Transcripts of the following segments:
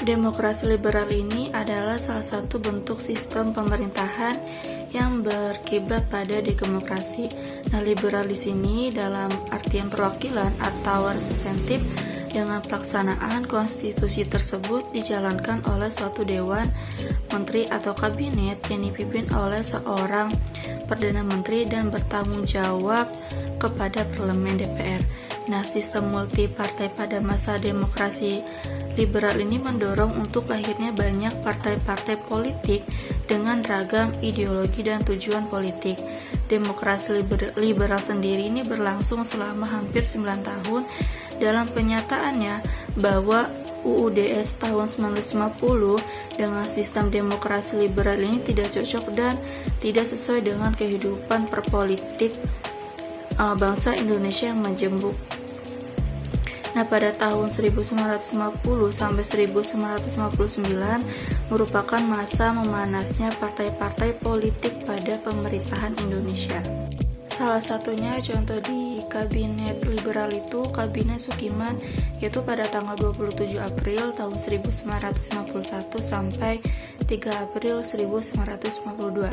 Demokrasi liberal ini adalah salah satu bentuk sistem pemerintahan yang berkiblat pada demokrasi. Nah, liberal di sini dalam artian perwakilan atau representatif dengan pelaksanaan konstitusi tersebut dijalankan oleh suatu dewan menteri atau kabinet yang dipimpin oleh seorang perdana menteri dan bertanggung jawab kepada parlemen DPR. Nah, sistem multi partai pada masa demokrasi liberal ini mendorong untuk lahirnya banyak partai-partai politik dengan ragam ideologi dan tujuan politik. Demokrasi liberal sendiri ini berlangsung selama hampir 9 tahun. Dalam kenyataannya bahwa UUDS tahun 1950 dengan sistem demokrasi liberal ini tidak cocok dan tidak sesuai dengan kehidupan perpolitik bangsa Indonesia yang majemuk. Nah, pada tahun 1950 sampai 1959 merupakan masa memanasnya partai-partai politik pada pemerintahan Indonesia. Salah satunya contoh di kabinet liberal itu Kabinet Sukiman, yaitu pada tanggal 27 April tahun 1951 sampai 3 April 1952.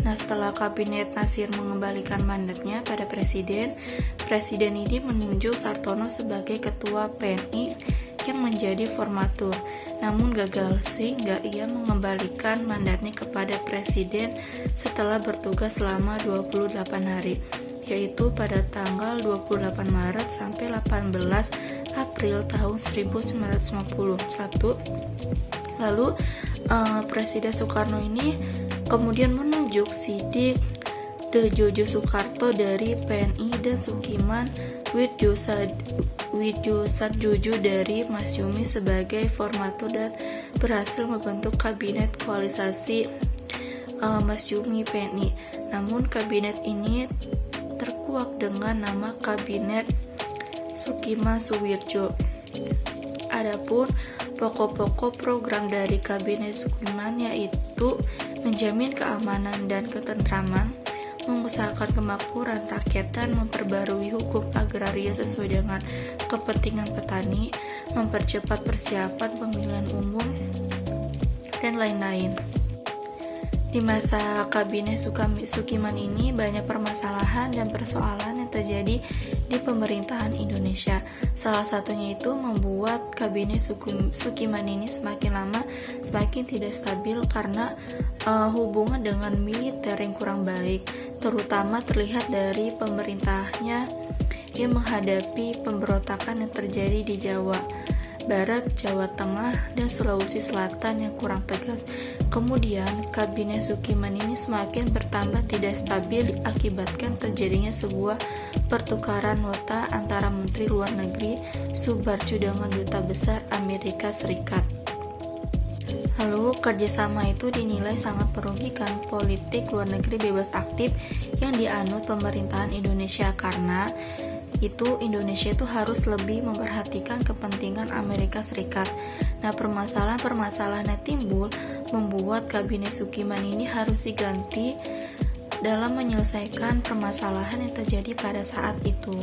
Nah, setelah Kabinet Nasir mengembalikan mandatnya pada Presiden ini menunjuk Sartono sebagai Ketua PNI yang menjadi formatur. Namun gagal sehingga ia mengembalikan mandatnya kepada Presiden setelah bertugas selama 28 hari, yaitu pada tanggal 28 Maret sampai 18 April tahun 1951. Lalu Presiden Soekarno ini kemudian menunjuk Sidik Jojo Soekarto dari PNI dan Sukiman Widyosatjojo dari Masyumi sebagai formatur dan berhasil membentuk kabinet koalisasi Masyumi PNI. Namun kabinet ini terkuak dengan nama Kabinet Sukiman Suwirjo. Adapun pokok-pokok program dari Kabinet Sukiman yaitu menjamin keamanan dan ketentraman, mengusahakan kemakmuran rakyat dan memperbarui hukum agraria sesuai dengan kepentingan petani, mempercepat persiapan pemilihan umum, dan lain-lain. Di masa Kabinet Sukiman ini banyak permasalahan dan persoalan yang terjadi di pemerintahan Indonesia. Salah satunya itu membuat Kabinet Sukiman ini semakin lama semakin tidak stabil karena hubungan dengan militer yang kurang baik, terutama terlihat dari pemerintahnya yang menghadapi pemberontakan yang terjadi di Jawa Barat, Jawa Tengah, dan Sulawesi Selatan yang kurang tegas. Kemudian, Kabinet Sukiman ini semakin bertambah tidak stabil akibatkan terjadinya sebuah pertukaran nota antara Menteri Luar Negeri Subarjo dengan Duta Besar Amerika Serikat. Lalu, kerjasama itu dinilai sangat merugikan politik luar negeri bebas aktif yang dianut pemerintahan Indonesia karena Indonesia itu harus lebih memperhatikan kepentingan Amerika Serikat. Nah, permasalahan yang timbul membuat Kabinet Sukiman ini harus diganti dalam menyelesaikan permasalahan yang terjadi pada saat itu.